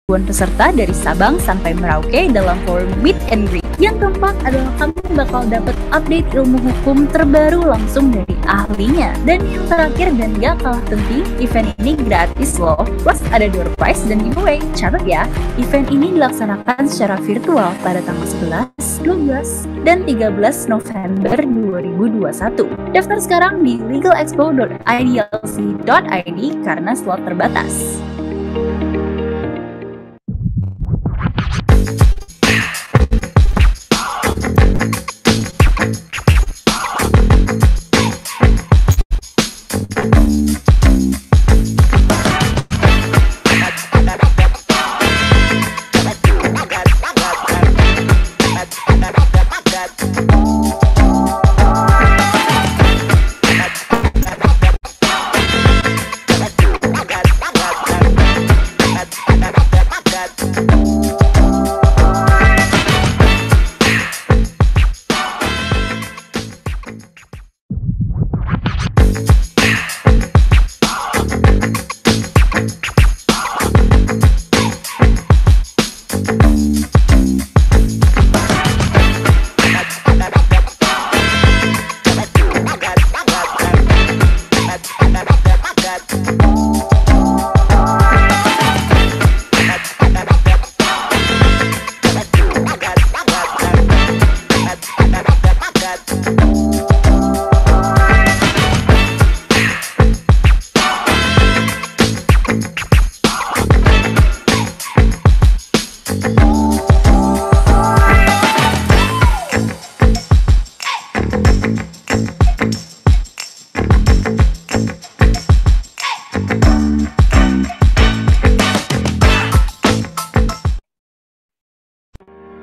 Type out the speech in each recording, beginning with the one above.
ribuan peserta dari Sabang sampai Merauke dalam forum Meet and Greet. Yang keempat adalah kamu bakal dapat update ilmu hukum terbaru langsung dari ahlinya. Dan yang terakhir dan gak kalah penting, event ini gratis loh. Plus ada door prize dan giveaway. Catat ya, event ini dilaksanakan secara virtual pada tanggal 11, 12, dan 13 November 2021. Daftar sekarang di legalexpo.idlc.id karena slot terbatas.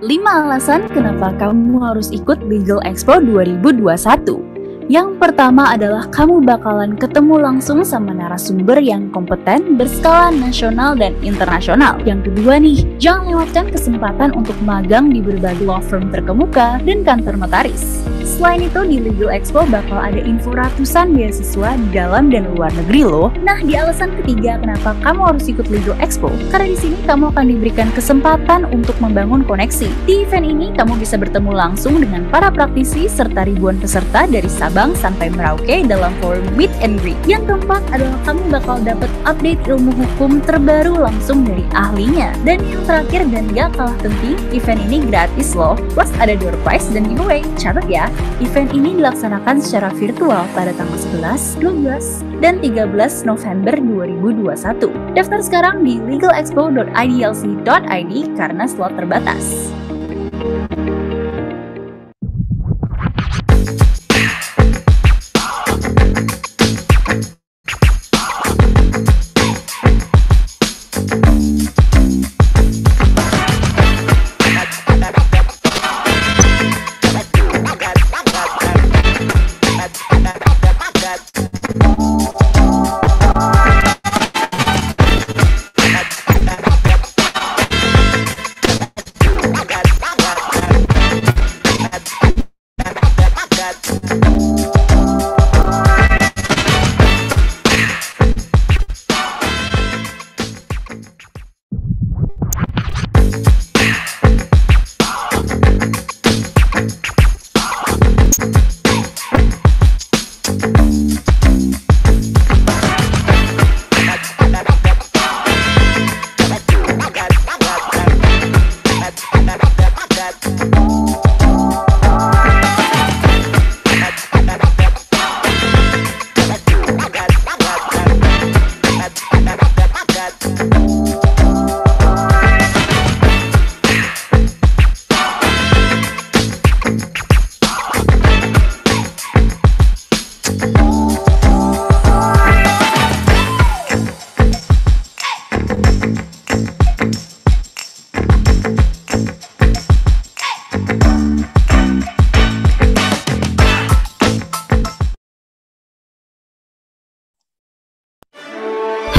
Lima alasan kenapa kamu harus ikut Legal Expo 2021. Yang pertama adalah kamu bakalan ketemu langsung sama narasumber yang kompeten berskala nasional dan internasional. Yang kedua nih, jangan lewatkan kesempatan untuk magang di berbagai law firm terkemuka dan kantor notaris. Selain itu, di Legal Expo bakal ada info ratusan beasiswa di dalam dan luar negeri loh. Nah, di alasan ketiga kenapa kamu harus ikut Legal Expo, karena di sini kamu akan diberikan kesempatan untuk membangun koneksi. Di event ini, kamu bisa bertemu langsung dengan para praktisi serta ribuan peserta dari Sabang sampai Merauke dalam forum Meet and Greet. Yang keempat adalah kamu bakal dapat update ilmu hukum terbaru langsung dari ahlinya. Dan yang terakhir dan gak kalah penting, event ini gratis loh. Plus ada door prize dan giveaway. Catat ya, event ini dilaksanakan secara virtual pada tanggal 11, 12, dan 13 November 2021. Daftar sekarang di legalexpo.idlc.id karena slot terbatas.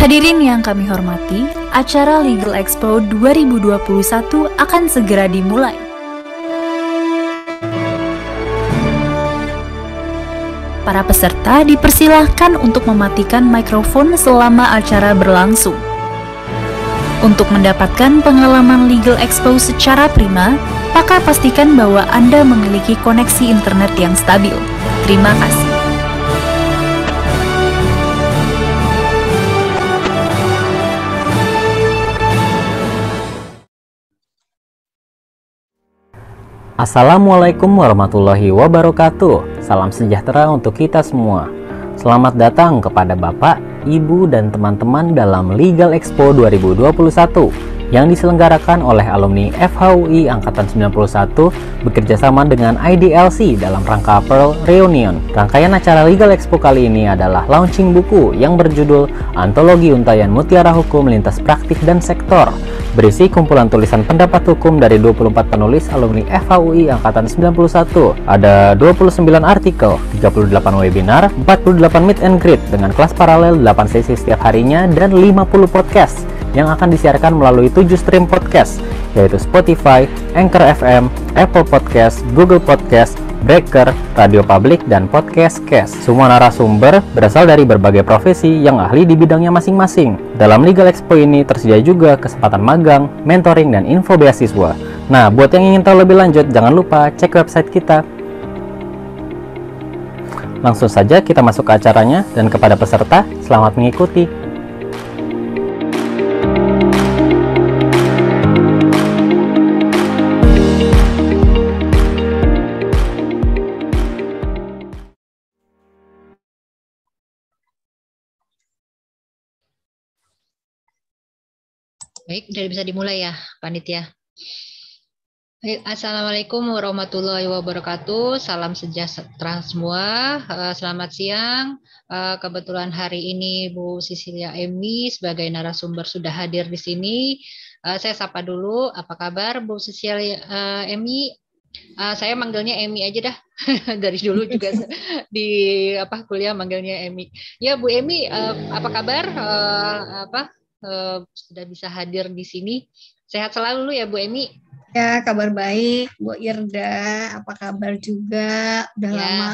Hadirin yang kami hormati, acara Legal Expo 2021 akan segera dimulai. Para peserta dipersilahkan untuk mematikan mikrofon selama acara berlangsung. Untuk mendapatkan pengalaman Legal Expo secara prima, maka pastikan bahwa Anda memiliki koneksi internet yang stabil. Terima kasih. Assalamualaikum warahmatullahi wabarakatuh. Salam sejahtera untuk kita semua. Selamat datang kepada Bapak, Ibu, dan teman-teman dalam Legal Expo 2021 yang diselenggarakan oleh alumni FHUI Angkatan 91 bekerjasama dengan IDLC dalam rangka Pearl Reunion. Rangkaian acara Legal Expo kali ini adalah launching buku yang berjudul Antologi Untayan Mutiara Hukum Lintas Praktik dan Sektor, berisi kumpulan tulisan pendapat hukum dari 24 penulis alumni FHUI Angkatan 91. Ada 29 artikel, 38 webinar, 48 meet and greet dengan kelas paralel 8 sesi setiap harinya, dan 50 podcast yang akan disiarkan melalui 7 stream podcast, yaitu Spotify, Anchor FM, Apple Podcast, Google Podcast, Breaker, Radio Public, dan Podcast Cast. Semua narasumber berasal dari berbagai profesi yang ahli di bidangnya masing-masing. Dalam Legal Expo ini tersedia juga kesempatan magang, mentoring, dan info beasiswa. Nah, buat yang ingin tahu lebih lanjut, jangan lupa cek website kita. Langsung saja kita masuk ke acaranya, dan kepada peserta, selamat mengikuti. Baik, sudah bisa dimulai ya, panitia. Baik, Assalamualaikum warahmatullahi wabarakatuh. Salam sejahtera semua. Selamat siang. Kebetulan hari ini Bu Cecilia Emi sebagai narasumber sudah hadir di sini. Saya sapa dulu. Apa kabar Bu Cecilia Emi? Saya manggilnya Emi aja dah. Dari dulu juga di kuliah manggilnya Emi. Ya Bu Emi, apa kabar? Sudah bisa hadir di sini. Sehat selalu ya Bu Emi. Ya, kabar baik Bu Irda. Apa kabar juga? Udah ya, lama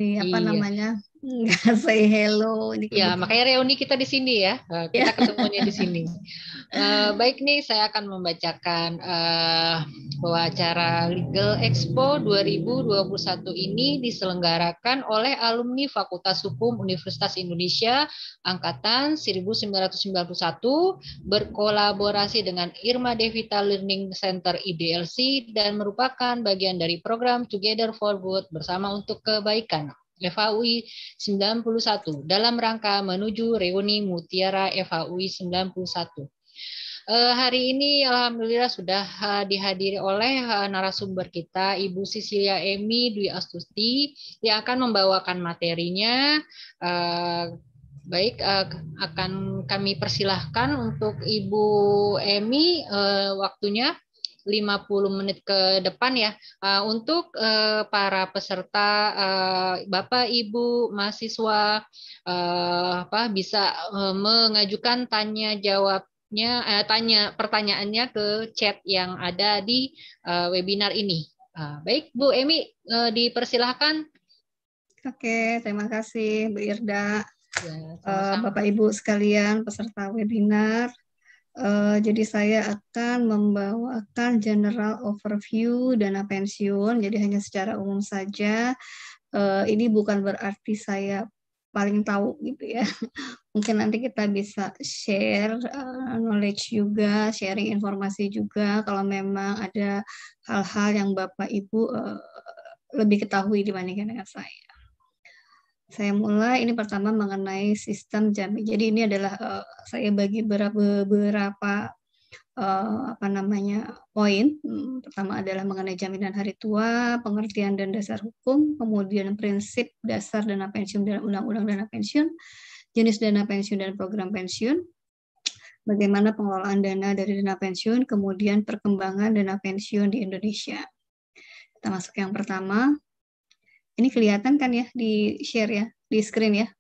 nih namanya? Nggak say hello. Ini ya, makanya reuni kita di sini ya. Kita ketemunya di sini. Baik nih, saya akan membacakan bahwa acara Legal Expo 2021 ini diselenggarakan oleh alumni Fakultas Hukum Universitas Indonesia Angkatan 1991 berkolaborasi dengan Irma Devita Learning Center IDLC dan merupakan bagian dari program Together for Good bersama untuk kebaikan FHUI 91 dalam rangka menuju reuni Mutiara FHUI 91. Hari ini alhamdulillah sudah dihadiri oleh narasumber kita Ibu Cecilia Emi Dwi Astuti yang akan membawakan materinya. Baik, akan kami persilahkan untuk Ibu Emi waktunya 50 menit ke depan ya, untuk para peserta, Bapak Ibu mahasiswa bisa mengajukan pertanyaannya ke chat yang ada di webinar ini. Baik Bu Emi, dipersilahkan. Oke, terima kasih Bu Irda. Ya, Bapak Ibu sekalian peserta webinar. Jadi saya akan membawakan general overview dana pensiun, jadi hanya secara umum saja. Ini bukan berarti saya paling tahu gitu ya. Mungkin nanti kita bisa share knowledge juga, sharing informasi juga kalau memang ada hal-hal yang Bapak Ibu lebih ketahui dibandingkan dengan saya. Saya mulai, ini pertama mengenai sistem jaminan. Jadi ini adalah saya bagi beberapa poin. Pertama adalah mengenai jaminan hari tua, pengertian dan dasar hukum, kemudian prinsip dasar dana pensiun dan undang-undang dana pensiun, jenis dana pensiun dan program pensiun, bagaimana pengelolaan dana dari dana pensiun, kemudian perkembangan dana pensiun di Indonesia. Kita masuk yang pertama. Ini kelihatan kan ya di share ya, di screen ya?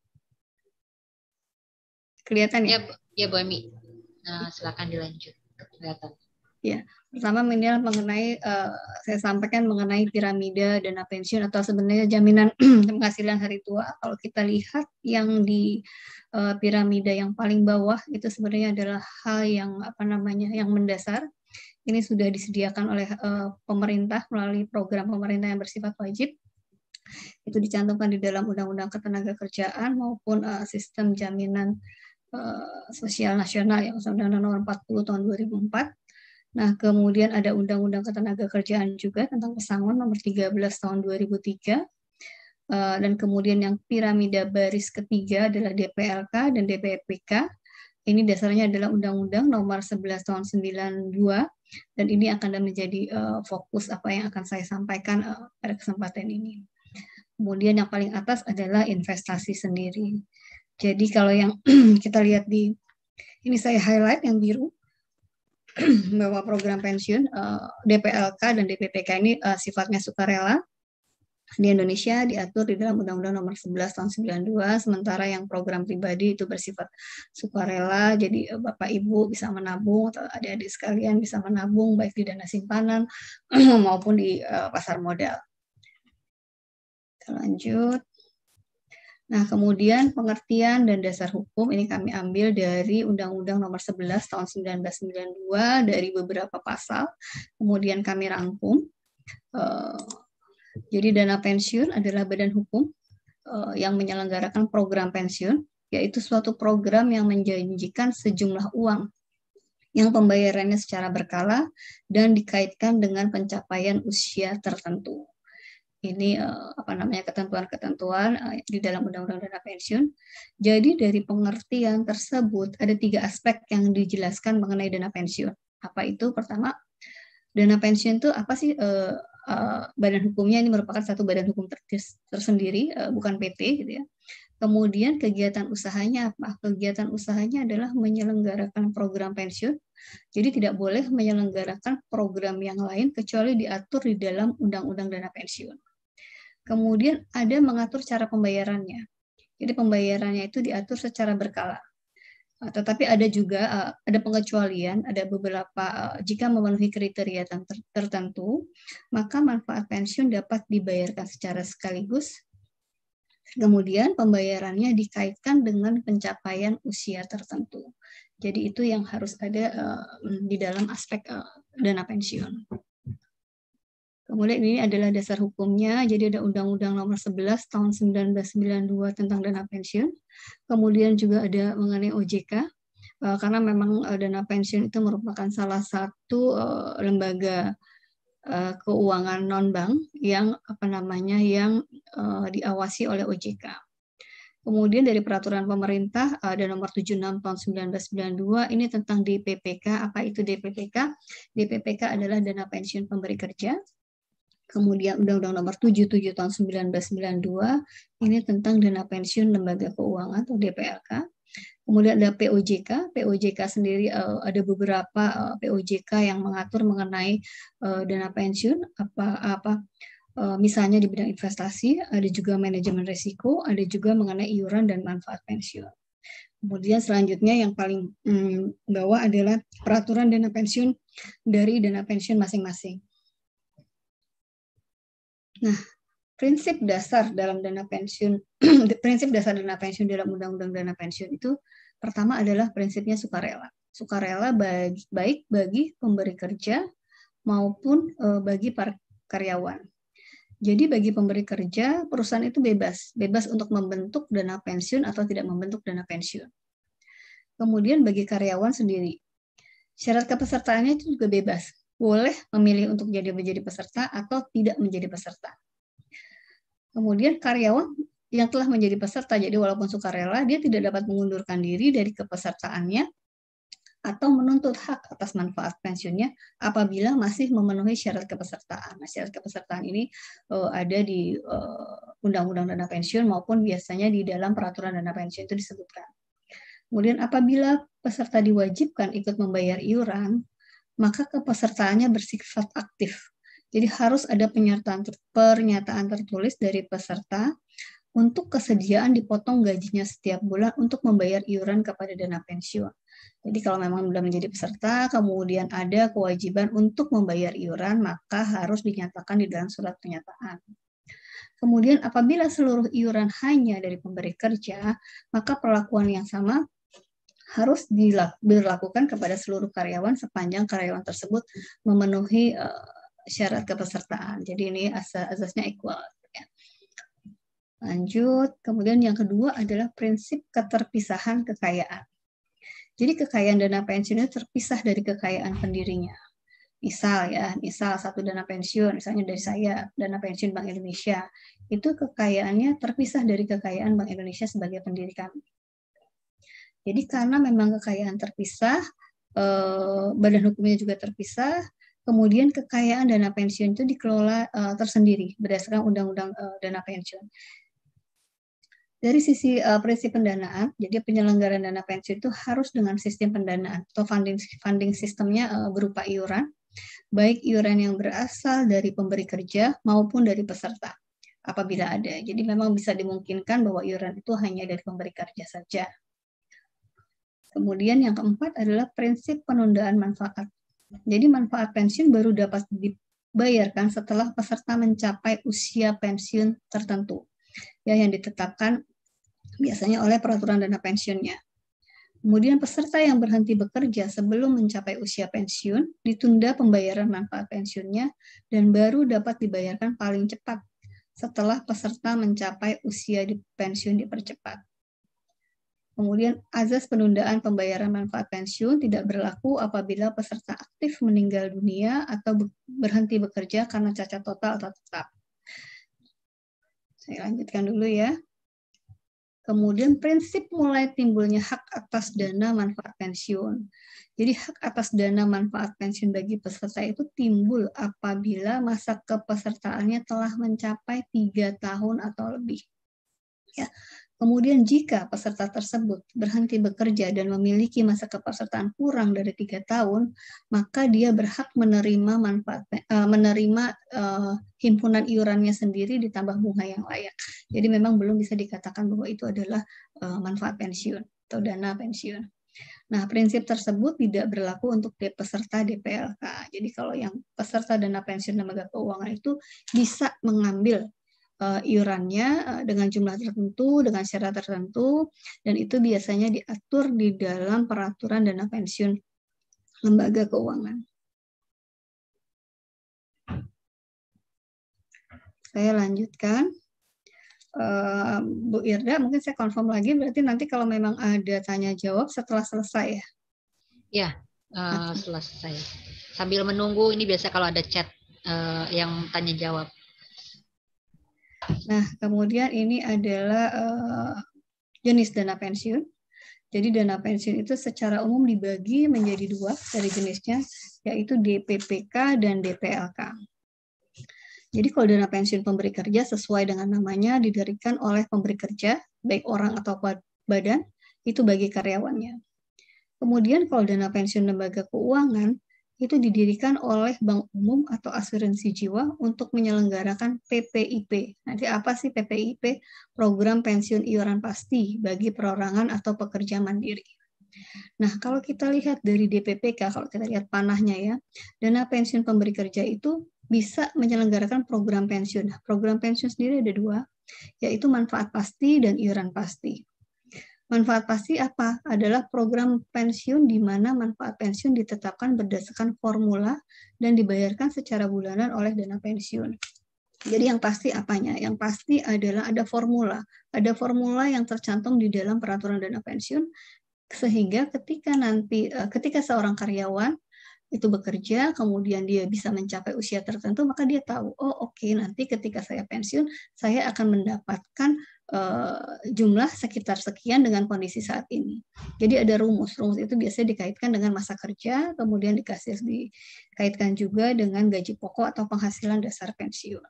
Kelihatan ya? Ya Bu Emi. Silakan dilanjut. Kelihatan. Ya, pertama mengenai saya sampaikan mengenai piramida dana pensiun atau sebenarnya jaminan penghasilan hari tua. Kalau kita lihat yang di piramida yang paling bawah itu sebenarnya adalah hal yang yang mendasar. Ini sudah disediakan oleh pemerintah melalui program pemerintah yang bersifat wajib. Itu dicantumkan di dalam Undang-Undang Ketenagakerjaan maupun sistem jaminan sosial nasional yang Undang-Undang Nomor 40 tahun 2004. Nah, kemudian ada Undang-Undang Ketenagakerjaan juga tentang pesangon Nomor 13 tahun 2003. Dan kemudian yang piramida baris ketiga adalah DPLK dan DPPK. Ini dasarnya adalah Undang-Undang Nomor 11 tahun 92 dan ini akan menjadi fokus apa yang akan saya sampaikan pada kesempatan ini. Kemudian yang paling atas adalah investasi sendiri. Jadi kalau yang kita lihat ini saya highlight yang biru, bahwa program pensiun DPLK dan DPPK ini sifatnya sukarela. Di Indonesia diatur di dalam Undang-Undang Nomor 11 tahun 92, sementara yang program pribadi itu bersifat sukarela, jadi Bapak Ibu bisa menabung atau adik-adik sekalian bisa menabung baik di dana simpanan maupun di pasar modal. Kita lanjut. Nah, kemudian pengertian dan dasar hukum ini kami ambil dari Undang-Undang Nomor 11 tahun 1992 dari beberapa pasal, kemudian kami rangkum. Jadi dana pensiun adalah badan hukum yang menyelenggarakan program pensiun, yaitu suatu program yang menjanjikan sejumlah uang yang pembayarannya secara berkala dan dikaitkan dengan pencapaian usia tertentu. Ini ketentuan-ketentuan di dalam Undang-Undang Dana Pensiun. Jadi dari pengertian tersebut ada 3 aspek yang dijelaskan mengenai dana pensiun. Apa itu? Pertama, dana pensiun itu apa sih? Badan hukumnya ini merupakan satu badan hukum tersendiri, bukan PT gitu ya. Kemudian kegiatan usahanya apa? Kegiatan usahanya adalah menyelenggarakan program pensiun. Jadi tidak boleh menyelenggarakan program yang lain kecuali diatur di dalam Undang-Undang Dana Pensiun. Kemudian ada mengatur cara pembayarannya. Jadi pembayarannya itu diatur secara berkala. Tetapi ada juga ada pengecualian, ada beberapa jika memenuhi kriteria tertentu, maka manfaat pensiun dapat dibayarkan secara sekaligus. Kemudian pembayarannya dikaitkan dengan pencapaian usia tertentu. Jadi itu yang harus ada di dalam aspek dana pensiun. Kemudian ini adalah dasar hukumnya, jadi ada Undang-Undang Nomor 11 tahun 1992 tentang dana pensiun. Kemudian juga ada mengenai OJK, karena memang dana pensiun itu merupakan salah satu lembaga keuangan non-bank yang yang diawasi oleh OJK. Kemudian dari peraturan pemerintah ada nomor 76 tahun 1992 ini tentang DPPK. Apa itu DPPK? DPPK adalah dana pensiun pemberi kerja. Kemudian Undang-Undang Nomor 77 tahun 1992 ini tentang dana pensiun lembaga keuangan atau DPLK. Kemudian ada POJK. POJK sendiri ada beberapa POJK yang mengatur mengenai dana pensiun misalnya di bidang investasi, ada juga manajemen risiko, ada juga mengenai iuran dan manfaat pensiun. Kemudian selanjutnya yang paling bawah adalah peraturan dana pensiun dari dana pensiun masing-masing. Nah, prinsip dasar dalam dana pensiun, prinsip dasar dana pensiun dalam Undang-Undang Dana Pensiun itu pertama adalah prinsipnya sukarela. Sukarela baik bagi pemberi kerja maupun bagi para karyawan. Jadi bagi pemberi kerja, perusahaan itu bebas untuk membentuk dana pensiun atau tidak membentuk dana pensiun. Kemudian bagi karyawan sendiri, syarat kepesertaannya itu juga bebas. Boleh memilih untuk menjadi peserta atau tidak menjadi peserta. Kemudian karyawan yang telah menjadi peserta, jadi walaupun sukarela, dia tidak dapat mengundurkan diri dari kepesertaannya atau menuntut hak atas manfaat pensiunnya apabila masih memenuhi syarat kepesertaan. Nah, syarat kepesertaan ini ada di Undang-Undang Dana Pensiun maupun biasanya di dalam Peraturan Dana Pensiun itu disebutkan. Kemudian apabila peserta diwajibkan ikut membayar iuran, maka kepesertaannya bersifat aktif. Jadi harus ada pernyataan tertulis dari peserta untuk kesediaan dipotong gajinya setiap bulan untuk membayar iuran kepada dana pensiun. Jadi kalau memang sudah menjadi peserta, kemudian ada kewajiban untuk membayar iuran, maka harus dinyatakan di dalam surat pernyataan. Kemudian apabila seluruh iuran hanya dari pemberi kerja, maka perlakuan yang sama harus dilakukan kepada seluruh karyawan sepanjang karyawan tersebut memenuhi syarat kepesertaan. Jadi ini asasnya equal. Lanjut, kemudian yang kedua adalah prinsip keterpisahan kekayaan. Jadi kekayaan dana pensiun itu terpisah dari kekayaan pendirinya. Misal satu dana pensiun, misalnya dari saya, dana pensiun Bank Indonesia, itu kekayaannya terpisah dari kekayaan Bank Indonesia sebagai pendiri kami. Jadi karena memang kekayaan terpisah, badan hukumnya juga terpisah, kemudian kekayaan dana pensiun itu dikelola tersendiri berdasarkan undang-undang dana pensiun. Dari sisi prinsip pendanaan, jadi penyelenggaraan dana pensiun itu harus dengan sistem pendanaan atau funding sistemnya berupa iuran, baik iuran yang berasal dari pemberi kerja maupun dari peserta, apabila ada. Jadi memang bisa dimungkinkan bahwa iuran itu hanya dari pemberi kerja saja. Kemudian yang keempat adalah prinsip penundaan manfaat. Jadi manfaat pensiun baru dapat dibayarkan setelah peserta mencapai usia pensiun tertentu, ya, yang ditetapkan biasanya oleh peraturan dana pensiunnya. Kemudian peserta yang berhenti bekerja sebelum mencapai usia pensiun ditunda pembayaran manfaat pensiunnya dan baru dapat dibayarkan paling cepat setelah peserta mencapai usia pensiun dipercepat. Kemudian azas penundaan pembayaran manfaat pensiun tidak berlaku apabila peserta aktif meninggal dunia atau berhenti bekerja karena cacat total atau tetap. Saya lanjutkan dulu ya. Kemudian prinsip mulai timbulnya hak atas dana manfaat pensiun. Jadi hak atas dana manfaat pensiun bagi peserta itu timbul apabila masa kepesertaannya telah mencapai 3 tahun atau lebih. Ya. Kemudian jika peserta tersebut berhenti bekerja dan memiliki masa kepesertaan kurang dari 3 tahun, maka dia berhak menerima himpunan iurannya sendiri ditambah bunga yang layak. Jadi memang belum bisa dikatakan bahwa itu adalah manfaat pensiun atau dana pensiun. Nah, prinsip tersebut tidak berlaku untuk peserta DPLK. Jadi kalau yang peserta dana pensiun lembaga keuangan itu bisa mengambil iurannya dengan jumlah tertentu, dengan syarat tertentu, dan itu biasanya diatur di dalam peraturan dana pensiun lembaga keuangan. Saya lanjutkan. Bu Irda, mungkin saya confirm lagi, berarti nanti kalau memang ada tanya jawab setelah selesai ya? Ya, setelah selesai. Sambil menunggu, ini biasa kalau ada chat yang tanya jawab. Nah, kemudian ini adalah jenis dana pensiun. Jadi dana pensiun itu secara umum dibagi menjadi 2 dari jenisnya, yaitu DPPK dan DPLK. Jadi kalau dana pensiun pemberi kerja sesuai dengan namanya didirikan oleh pemberi kerja, baik orang atau badan, itu bagi karyawannya. Kemudian kalau dana pensiun lembaga keuangan, itu didirikan oleh bank umum atau asuransi jiwa untuk menyelenggarakan PPIP. Nanti apa sih PPIP? Program pensiun iuran pasti bagi perorangan atau pekerja mandiri. Nah, kalau kita lihat dari DPPK, kalau kita lihat panahnya ya, dana pensiun pemberi kerja itu bisa menyelenggarakan program pensiun. Nah, program pensiun sendiri ada 2, yaitu manfaat pasti dan iuran pasti. Manfaat pasti apa? Adalah program pensiun di mana manfaat pensiun ditetapkan berdasarkan formula dan dibayarkan secara bulanan oleh dana pensiun. Jadi yang pasti apanya? Yang pasti adalah ada formula. Ada formula yang tercantum di dalam peraturan dana pensiun, sehingga ketika seorang karyawan itu bekerja, kemudian dia bisa mencapai usia tertentu, maka dia tahu, oh oke, nanti ketika saya pensiun, saya akan mendapatkan jumlah sekitar sekian dengan kondisi saat ini. Jadi ada rumus. Rumus itu biasanya dikaitkan dengan masa kerja, kemudian dikaitkan juga dengan gaji pokok atau penghasilan dasar pensiun.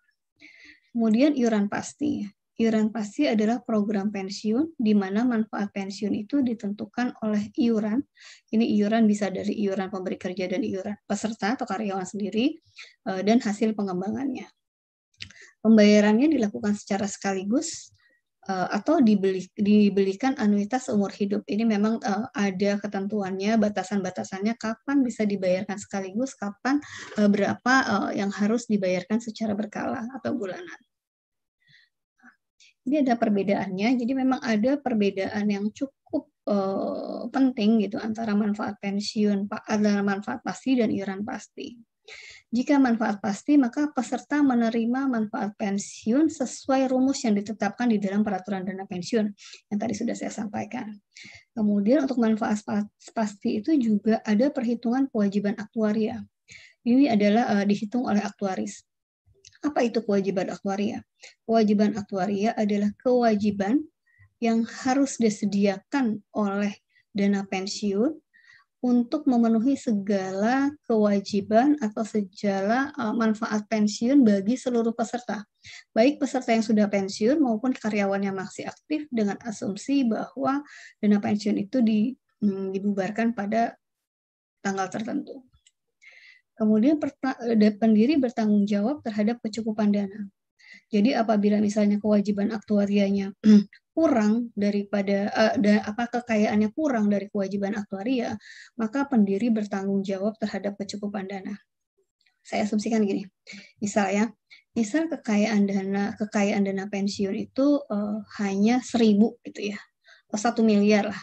Kemudian iuran pasti. Iuran pasti adalah program pensiun di mana manfaat pensiun itu ditentukan oleh iuran. Ini iuran bisa dari iuran pemberi kerja dan iuran peserta atau karyawan sendiri dan hasil pengembangannya. Pembayarannya dilakukan secara sekaligus atau dibelikan anuitas seumur hidup. Ini memang ada ketentuannya, batasan-batasannya kapan bisa dibayarkan sekaligus, kapan berapa yang harus dibayarkan secara berkala atau bulanan. Ini ada perbedaannya, jadi memang ada perbedaan yang cukup penting gitu antara manfaat pensiun, adalah manfaat pasti dan iuran pasti. Jika manfaat pasti, maka peserta menerima manfaat pensiun sesuai rumus yang ditetapkan di dalam peraturan dana pensiun yang tadi sudah saya sampaikan. Kemudian untuk manfaat pasti itu juga ada perhitungan kewajiban aktuaria. Ini adalah dihitung oleh aktuaris. Apa itu kewajiban aktuaria? Kewajiban aktuaria adalah kewajiban yang harus disediakan oleh dana pensiun untuk memenuhi segala kewajiban atau segala manfaat pensiun bagi seluruh peserta. Baik peserta yang sudah pensiun maupun karyawan yang masih aktif, dengan asumsi bahwa dana pensiun itu dibubarkan pada tanggal tertentu. Kemudian pendiri bertanggung jawab terhadap kecukupan dana. Jadi apabila misalnya kewajiban aktuarianya kurang daripada kekayaannya kurang dari kewajiban aktuaria, maka pendiri bertanggung jawab terhadap kecukupan dana. Saya asumsikan gini, misal kekayaan dana pensiun itu hanya 1.000 gitu ya, atau 1 miliar lah.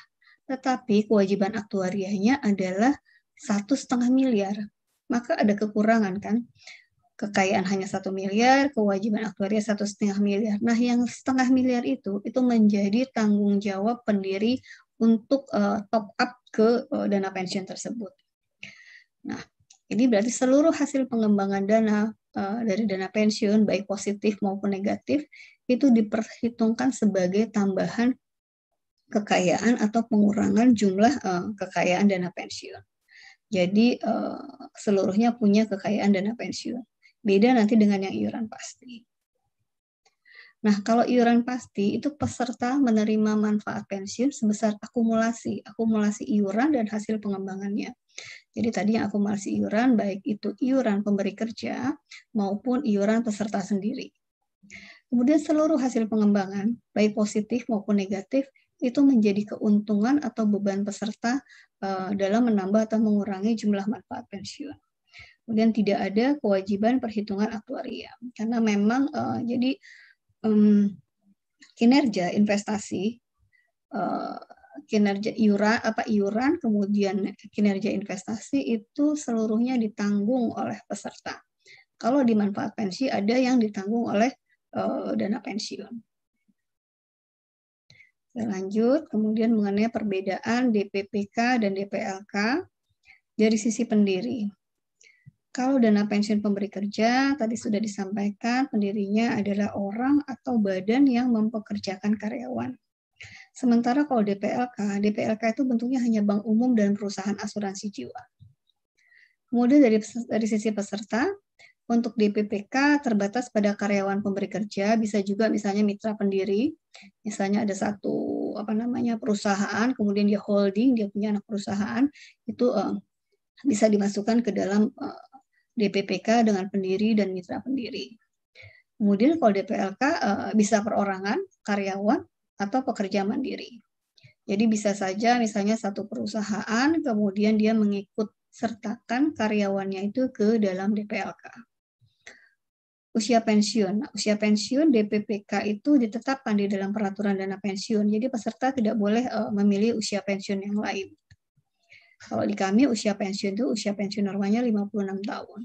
Tetapi kewajiban aktuarianya adalah 1,5 miliar. Maka ada kekurangan kan? Kekayaan hanya 1 miliar, kewajiban aktuaria 1,5 miliar. Nah, yang 0,5 miliar itu menjadi tanggung jawab pendiri untuk top up ke dana pensiun tersebut. Nah, ini berarti seluruh hasil pengembangan dana dari dana pensiun, baik positif maupun negatif, itu diperhitungkan sebagai tambahan kekayaan atau pengurangan jumlah kekayaan dana pensiun. Jadi seluruhnya punya kekayaan dana pensiun. Beda nanti dengan yang iuran pasti. Nah, kalau iuran pasti itu peserta menerima manfaat pensiun sebesar akumulasi iuran dan hasil pengembangannya. Jadi tadi yang akumulasi iuran, baik itu iuran pemberi kerja maupun iuran peserta sendiri. Kemudian seluruh hasil pengembangan, baik positif maupun negatif, itu menjadi keuntungan atau beban peserta dalam menambah atau mengurangi jumlah manfaat pensiun. Kemudian tidak ada kewajiban perhitungan aktuaria karena memang jadi kinerja investasi, kinerja iuran, kemudian kinerja investasi itu seluruhnya ditanggung oleh peserta. Kalau di manfaat pensi ada yang ditanggung oleh dana pensiun. Saya lanjut, kemudian mengenai perbedaan DPPK dan DPLK dari sisi pendiri. Kalau dana pensiun pemberi kerja, tadi sudah disampaikan, pendirinya adalah orang atau badan yang mempekerjakan karyawan. Sementara kalau DPLK itu bentuknya hanya bank umum dan perusahaan asuransi jiwa. Kemudian dari sisi peserta, untuk DPPK terbatas pada karyawan pemberi kerja, bisa juga misalnya mitra pendiri, misalnya ada satu perusahaan, kemudian dia holding, dia punya anak perusahaan, itu bisa dimasukkan ke dalam DPPK dengan pendiri dan mitra pendiri. Kemudian kalau DPLK bisa perorangan, karyawan, atau pekerja mandiri. Jadi bisa saja misalnya satu perusahaan, kemudian dia mengikut sertakan karyawannya itu ke dalam DPLK. Usia pensiun. Nah, usia pensiun DPPK itu ditetapkan di dalam peraturan dana pensiun. Jadi peserta tidak boleh memilih usia pensiun yang lain. Kalau di kami usia pensiun itu usia pensiun normalnya 56 tahun.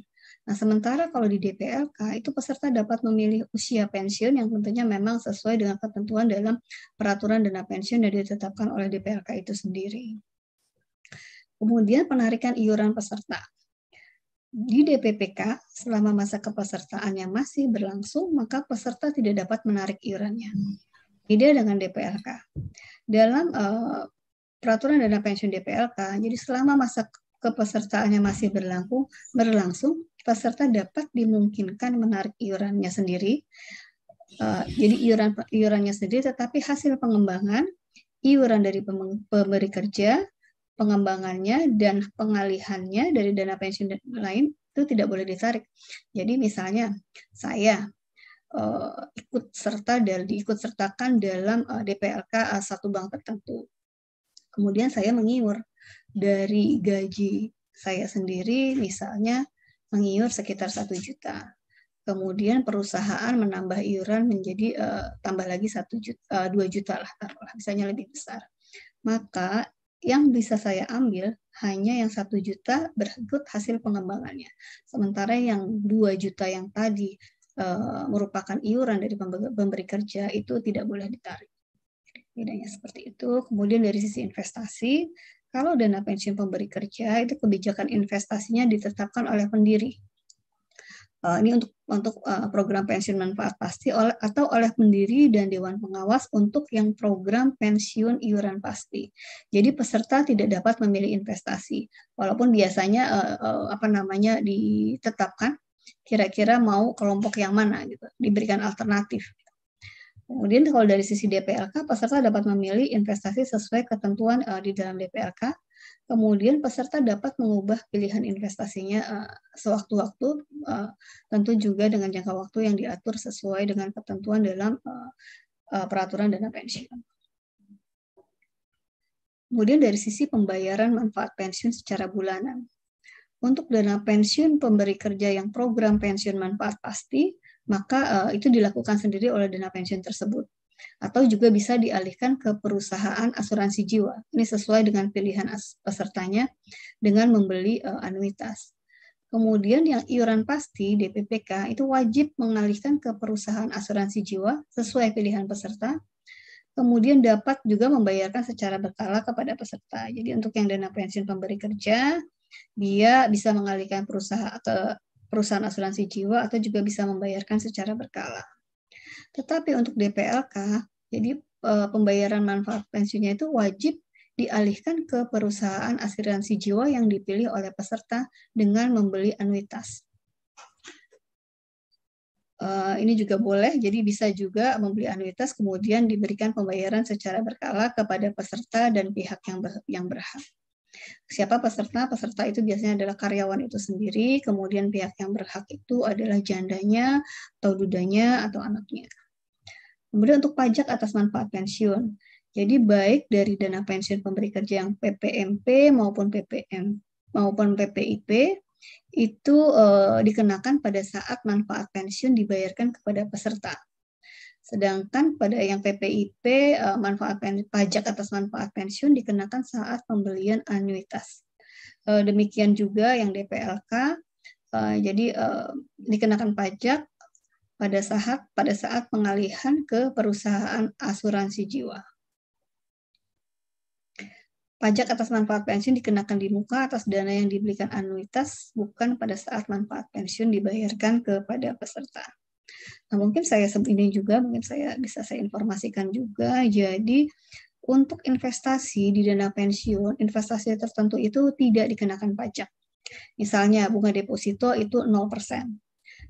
Nah, sementara kalau di DPLK itu peserta dapat memilih usia pensiun yang tentunya memang sesuai dengan ketentuan dalam peraturan dana pensiun yang ditetapkan oleh DPLK itu sendiri. Kemudian penarikan iuran peserta. Di DPPK, selama masa kepesertaannya masih berlangsung, maka peserta tidak dapat menarik iurannya. Beda dengan DPLK. Dalam peraturan dana pensiun DPLK, jadi selama masa kepesertaannya masih berlangsung, peserta dapat dimungkinkan menarik iurannya sendiri. Jadi iurannya sendiri, tetapi hasil pengembangan, iuran dari pemberi kerja, pengembangannya dan pengalihannya dari dana pensiun lain itu tidak boleh ditarik. Jadi misalnya saya diikut sertakan dalam DPLK satu bank tertentu. Kemudian saya mengiur dari gaji saya sendiri, misalnya mengiur sekitar 1 juta. Kemudian perusahaan menambah iuran menjadi tambah lagi 2 juta lah, taruhlah, misalnya lebih besar. Maka yang bisa saya ambil hanya yang 1 juta berikut hasil pengembangannya. Sementara yang 2 juta yang tadi merupakan iuran dari pemberi kerja itu tidak boleh ditarik. Bedanya seperti itu. Kemudian dari sisi investasi, kalau dana pensiun pemberi kerja itu kebijakan investasinya ditetapkan oleh pendiri. Ini untuk program pensiun manfaat pasti atau oleh pendiri dan dewan pengawas untuk yang program pensiun iuran pasti. Jadi peserta tidak dapat memilih investasi, walaupun biasanya ditetapkan kira-kira mau kelompok yang mana gitu, diberikan alternatif. Kemudian kalau dari sisi DPLK, peserta dapat memilih investasi sesuai ketentuan di dalam DPLK. Kemudian peserta dapat mengubah pilihan investasinya sewaktu-waktu, tentu juga dengan jangka waktu yang diatur sesuai dengan ketentuan dalam peraturan dana pensiun. Kemudian dari sisi pembayaran manfaat pensiun secara bulanan. Untuk dana pensiun pemberi kerja yang program pensiun manfaat pasti, maka itu dilakukan sendiri oleh dana pensiun tersebut. Atau juga bisa dialihkan ke perusahaan asuransi jiwa. Ini sesuai dengan pilihan pesertanya dengan membeli anuitas. Kemudian yang iuran pasti DPPK itu wajib mengalihkan ke perusahaan asuransi jiwa sesuai pilihan peserta. Kemudian dapat juga membayarkan secara berkala kepada peserta. Jadi untuk yang dana pensiun pemberi kerja, dia bisa mengalihkan perusahaan asuransi jiwa atau juga bisa membayarkan secara berkala. Tetapi untuk DPLK, jadi pembayaran manfaat pensiunnya itu wajib dialihkan ke perusahaan asuransi jiwa yang dipilih oleh peserta dengan membeli anuitas. Ini juga boleh, jadi bisa juga membeli anuitas kemudian diberikan pembayaran secara berkala kepada peserta dan pihak yang berhak. Siapa peserta? Peserta itu biasanya adalah karyawan itu sendiri, kemudian pihak yang berhak itu adalah jandanya, atau dudanya, atau anaknya. Kemudian untuk pajak atas manfaat pensiun. Jadi baik dari dana pensiun pemberi kerja yang PPMP maupun PPM maupun PPIP itu dikenakan pada saat manfaat pensiun dibayarkan kepada peserta. Sedangkan pada yang PPIP pajak atas manfaat pensiun dikenakan saat pembelian anuitas. Demikian juga yang DPLK, jadi dikenakan pajak pada saat pengalihan ke perusahaan asuransi jiwa. Pajak atas manfaat pensiun dikenakan di muka atas dana yang dibelikan anuitas, bukan pada saat manfaat pensiun dibayarkan kepada peserta. Nah, mungkin bisa saya informasikan juga. Jadi untuk investasi di dana pensiun, investasi tertentu itu tidak dikenakan pajak. Misalnya bunga deposito itu 0%.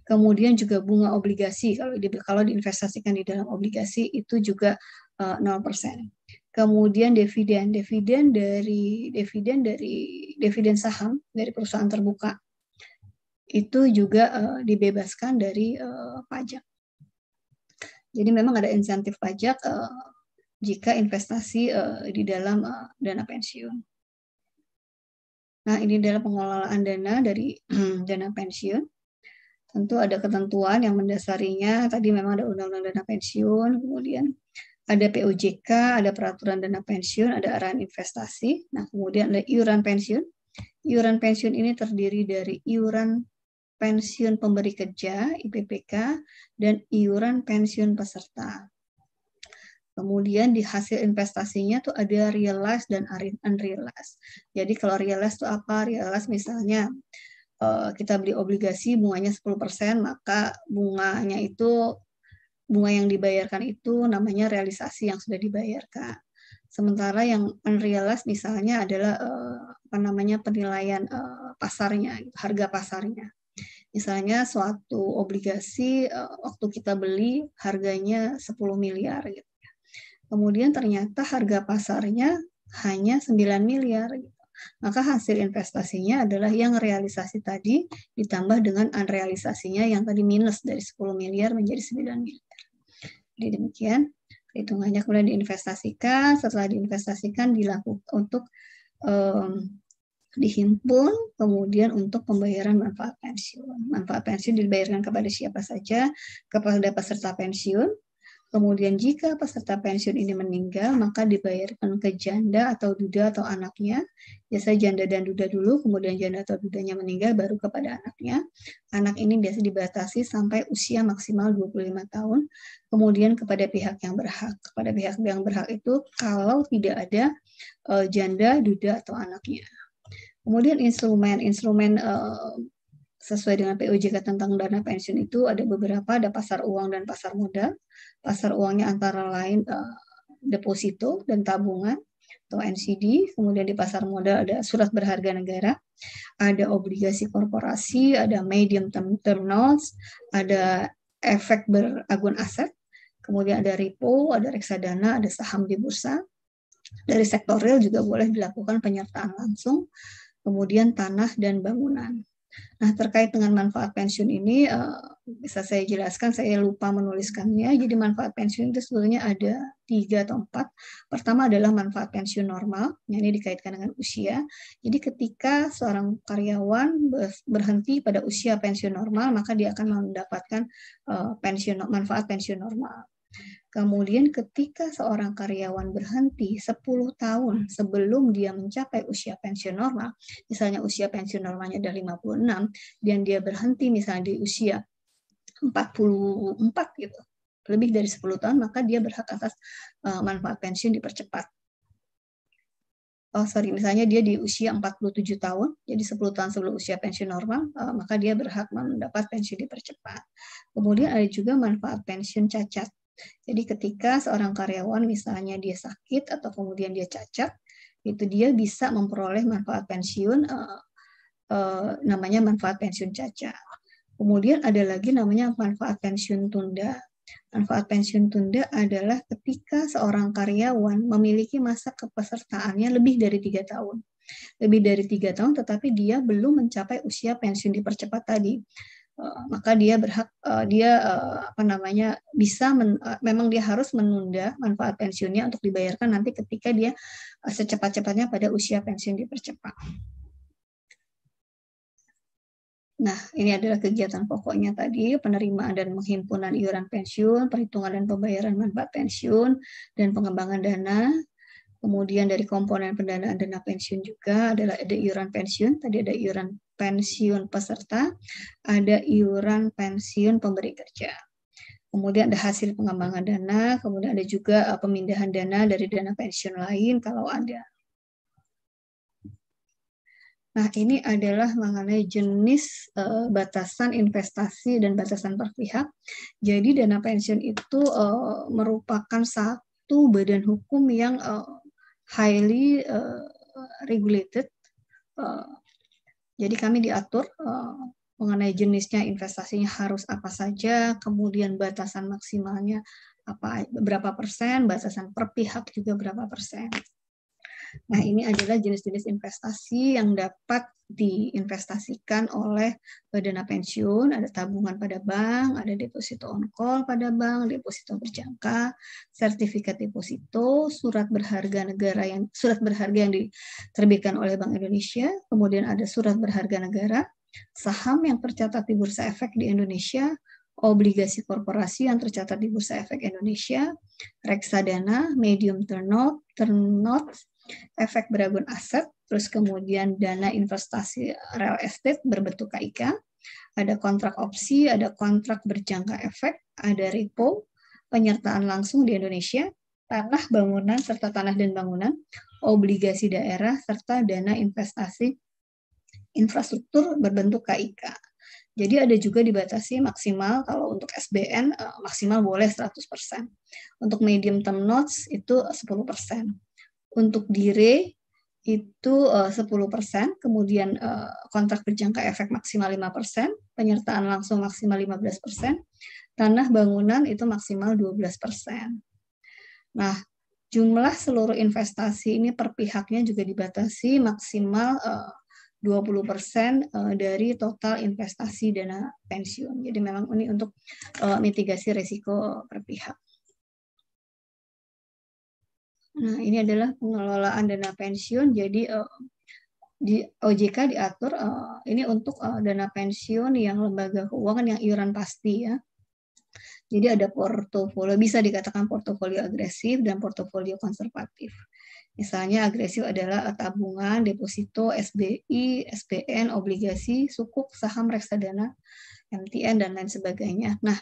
Kemudian juga bunga obligasi, kalau diinvestasikan di dalam obligasi itu juga 0%. Kemudian dividen saham dari perusahaan terbuka itu juga dibebaskan dari pajak. Jadi memang ada insentif pajak jika investasi di dalam dana pensiun. Nah, ini adalah pengelolaan dana dari dana pensiun. Tentu ada ketentuan yang mendasarinya. Tadi memang ada undang-undang dana pensiun, kemudian ada POJK, ada peraturan dana pensiun, ada arahan investasi. Nah, kemudian ada iuran pensiun. Iuran pensiun ini terdiri dari iuran pensiun pemberi kerja, IPPK, dan iuran pensiun peserta. Kemudian di hasil investasinya tuh ada realized dan unrealized. Jadi kalau realized itu apa? Realized misalnya kita beli obligasi bunganya 10%, maka bunga yang dibayarkan itu namanya realisasi yang sudah dibayarkan. Sementara yang unrealized misalnya adalah penilaian pasarnya, harga pasarnya. Misalnya suatu obligasi waktu kita beli harganya 10 miliar gitu. Kemudian ternyata harga pasarnya hanya 9 miliar gitu. maka hasil investasinya adalah yang realisasi tadi ditambah dengan unrealisasinya yang tadi minus dari 10 miliar menjadi 9 miliar. Jadi demikian hitungannya, kemudian diinvestasikan, setelah diinvestasikan dilakukan untuk dihimpun, kemudian untuk pembayaran manfaat pensiun. Manfaat pensiun dibayarkan kepada siapa saja? Kepada peserta pensiun. Kemudian jika peserta pensiun ini meninggal, maka dibayarkan ke janda atau duda atau anaknya. Biasa janda dan duda dulu, kemudian janda atau dudanya meninggal, baru kepada anaknya. Anak ini biasa dibatasi sampai usia maksimal 25 tahun. Kemudian kepada pihak yang berhak. Kepada pihak yang berhak itu kalau tidak ada janda, duda, atau anaknya. Kemudian instrumen sesuai dengan POJK tentang dana pensiun itu ada beberapa, ada pasar uang dan pasar modal. Pasar uangnya antara lain deposito dan tabungan atau NCD. Kemudian di pasar modal ada surat berharga negara, ada obligasi korporasi, ada medium term notes, ada efek beragun aset, kemudian ada repo, ada reksadana, ada saham di bursa. Dari sektor real juga boleh dilakukan penyertaan langsung, kemudian tanah dan bangunan. Nah, terkait dengan manfaat pensiun ini, bisa saya jelaskan, saya lupa menuliskannya. Jadi manfaat pensiun itu sebetulnya ada 3 atau 4. Pertama adalah manfaat pensiun normal, yang ini dikaitkan dengan usia. Jadi ketika seorang karyawan berhenti pada usia pensiun normal, maka dia akan mendapatkan manfaat pensiun normal. Kemudian ketika seorang karyawan berhenti 10 tahun sebelum dia mencapai usia pensiun normal, misalnya usia pensiun normalnya ada 56, dan dia berhenti misalnya di usia 44 gitu, lebih dari 10 tahun, maka dia berhak atas manfaat pensiun dipercepat. Misalnya dia di usia 47 tahun, jadi 10 tahun sebelum usia pensiun normal, maka dia berhak mendapat pensiun dipercepat. Kemudian ada juga manfaat pensiun cacat. Jadi ketika seorang karyawan misalnya dia sakit atau kemudian dia cacat, itu dia bisa memperoleh manfaat pensiun, namanya manfaat pensiun cacat. Kemudian ada lagi namanya manfaat pensiun tunda. Manfaat pensiun tunda adalah ketika seorang karyawan memiliki masa kepesertaannya lebih dari 3 tahun. Lebih dari 3 tahun tetapi dia belum mencapai usia pensiun dipercepat tadi. Maka dia berhak, memang dia harus menunda manfaat pensiunnya untuk dibayarkan nanti ketika dia secepat-cepatnya pada usia pensiun dipercepat. Nah, ini adalah kegiatan pokoknya tadi, penerimaan dan penghimpunan iuran pensiun, perhitungan dan pembayaran manfaat pensiun, dan pengembangan dana. Kemudian dari komponen pendanaan dana pensiun juga ada iuran pensiun, tadi ada iuran pensiun peserta, ada iuran pensiun pemberi kerja. Kemudian ada hasil pengembangan dana, kemudian ada juga pemindahan dana dari dana pensiun lain kalau ada. Nah, ini adalah mengenai jenis batasan investasi dan batasan per pihak. Jadi dana pensiun itu merupakan satu badan hukum yang highly regulated. Jadi kami diatur mengenai jenisnya, investasinya harus apa saja, kemudian batasan maksimalnya berapa persen, batasan per pihak juga berapa persen. Nah, ini adalah jenis-jenis investasi yang dapat diinvestasikan oleh dana pensiun. Ada tabungan pada bank, ada deposito on call pada bank, deposito berjangka, sertifikat deposito, surat berharga yang diterbitkan oleh Bank Indonesia, kemudian ada surat berharga negara, saham yang tercatat di Bursa Efek di Indonesia, obligasi korporasi yang tercatat di Bursa Efek Indonesia, reksadana, medium term notes, efek beragun aset, terus kemudian dana investasi real estate berbentuk KIK, ada kontrak opsi, ada kontrak berjangka efek, ada repo, penyertaan langsung di Indonesia, tanah bangunan serta tanah dan bangunan, obligasi daerah, serta dana investasi infrastruktur berbentuk KIK. Jadi ada juga dibatasi maksimal, kalau untuk SBN maksimal boleh 100%. Untuk medium term notes itu 10%. Untuk dire itu 10%, kemudian kontrak berjangka efek maksimal 5%, penyertaan langsung maksimal 15%, tanah bangunan itu maksimal 12%. Nah, Jumlah seluruh investasi ini per pihaknya juga dibatasi maksimal 20% dari total investasi dana pensiun. Jadi memang ini untuk mitigasi risiko per pihak. Nah, ini adalah pengelolaan dana pensiun. Jadi di OJK diatur ini untuk dana pensiun yang lembaga keuangan yang iuran pasti ya. Jadi ada portofolio, bisa dikatakan portofolio agresif dan portofolio konservatif. Misalnya agresif adalah tabungan, deposito, SBI, SPN, obligasi, sukuk, saham, reksadana, MTN, dan lain sebagainya. Nah,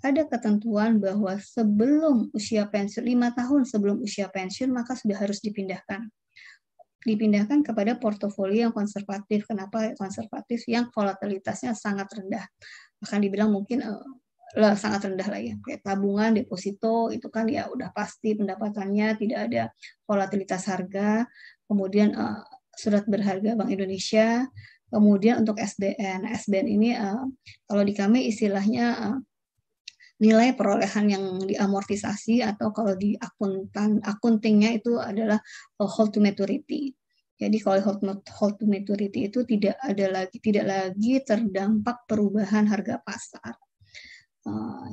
ada ketentuan bahwa sebelum usia pensiun, 5 tahun sebelum usia pensiun, maka sudah harus dipindahkan. Dipindahkan kepada portofolio yang konservatif. Kenapa konservatif? Yang volatilitasnya sangat rendah. Bahkan dibilang mungkin sangat rendah lah ya. Kayak tabungan, deposito, itu kan ya udah pasti pendapatannya, tidak ada volatilitas harga. Kemudian surat berharga Bank Indonesia. Kemudian untuk SBN. SBN ini kalau di kami istilahnya nilai perolehan yang diamortisasi, atau kalau di akuntingnya itu adalah hold to maturity. Jadi kalau hold to maturity itu tidak lagi terdampak perubahan harga pasar.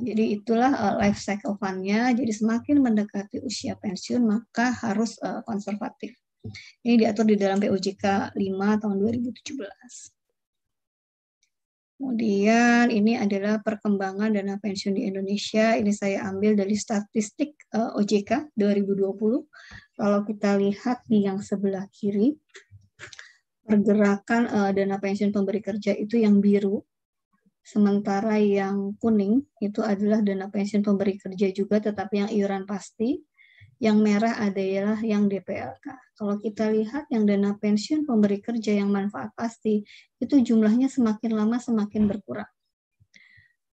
Jadi itulah life cycle fund-nya. Jadi semakin mendekati usia pensiun maka harus konservatif. Ini diatur di dalam POJK 5 tahun 2017. Kemudian ini adalah perkembangan dana pensiun di Indonesia. Ini saya ambil dari statistik OJK 2020. Kalau kita lihat di yang sebelah kiri, pergerakan dana pensiun pemberi kerja itu yang biru. Sementara yang kuning itu adalah dana pensiun pemberi kerja juga, tetapi yang iuran pasti. Yang merah adalah yang DPLK. Kalau kita lihat yang dana pensiun pemberi kerja yang manfaat pasti, itu jumlahnya semakin lama semakin berkurang.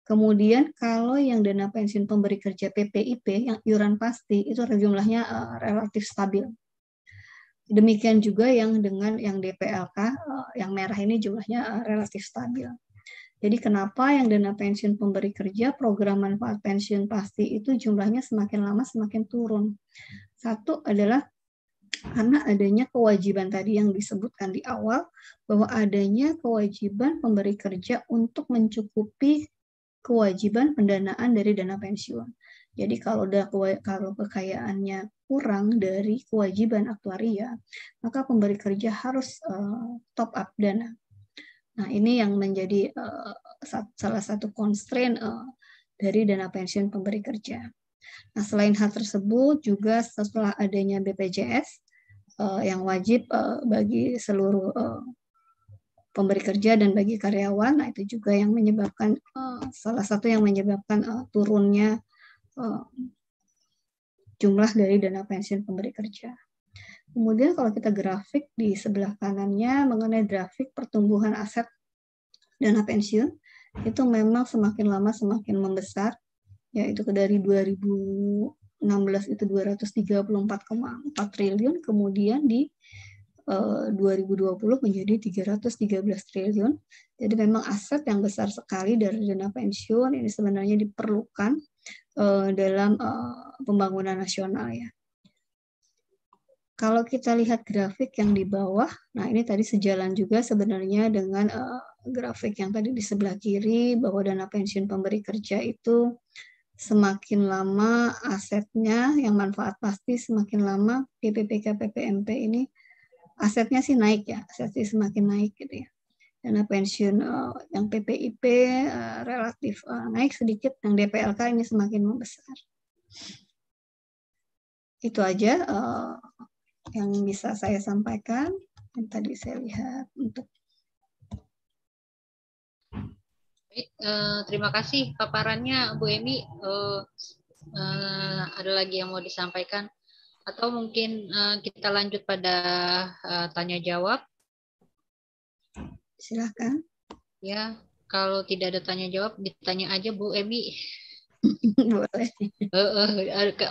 Kemudian kalau yang dana pensiun pemberi kerja PPIP yang iuran pasti, itu jumlahnya relatif stabil. Demikian juga yang dengan yang DPLK, yang merah ini jumlahnya relatif stabil. Jadi kenapa yang dana pensiun pemberi kerja, program manfaat pensiun pasti itu jumlahnya semakin lama semakin turun. Satu adalah karena adanya kewajiban tadi yang disebutkan di awal, bahwa adanya kewajiban pemberi kerja untuk mencukupi kewajiban pendanaan dari dana pensiun. Jadi kalau kekayaannya kurang dari kewajiban aktuaria, maka pemberi kerja harus top up dana. Nah, ini yang menjadi salah satu constraint dari dana pensiun pemberi kerja. Nah, selain hal tersebut, juga setelah adanya BPJS yang wajib bagi seluruh pemberi kerja dan bagi karyawan, nah itu juga yang menyebabkan salah satu yang menyebabkan turunnya jumlah dari dana pensiun pemberi kerja. Kemudian kalau kita grafik di sebelah kanannya mengenai grafik pertumbuhan aset dana pensiun, itu memang semakin lama semakin membesar, yaitu dari 2016 itu 234,4 triliun, kemudian di 2020 menjadi 313 triliun. Jadi memang aset yang besar sekali dari dana pensiun ini sebenarnya diperlukan dalam pembangunan nasional ya. Kalau kita lihat grafik yang di bawah, nah ini tadi sejalan juga sebenarnya dengan grafik yang tadi di sebelah kiri, bahwa dana pensiun pemberi kerja itu semakin lama asetnya yang manfaat pasti, semakin lama PPPK PPMP ini asetnya sih naik ya, asetnya semakin naik gitu ya. Dana pensiun yang PPIP relatif naik sedikit, yang DPLK ini semakin membesar. Itu aja yang bisa saya sampaikan, yang tadi saya lihat untuk. Terima kasih paparannya Bu Emi. Ada lagi yang mau disampaikan? Atau mungkin kita lanjut pada tanya jawab? Silakan. Ya, kalau tidak ada tanya jawab, ditanya aja Bu Emi. Boleh.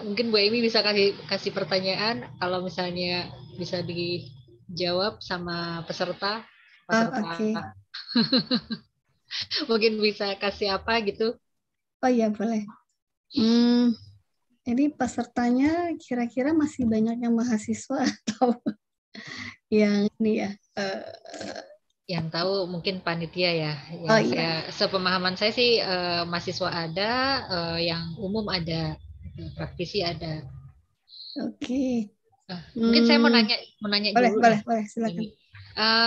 Mungkin Bu Emi bisa kasih pertanyaan, kalau misalnya bisa dijawab sama peserta. Okay. Mungkin bisa kasih apa gitu? Oh iya boleh. Ini pesertanya kira-kira masih banyak yang mahasiswa atau yang ini ya? Yang tahu mungkin panitia ya. Oh Yang iya, saya sepemahaman saya sih mahasiswa ada, yang umum ada, praktisi ada. oke. Mungkin saya mau Hmm, nanya boleh, dulu boleh, nih. boleh, silakan. Ini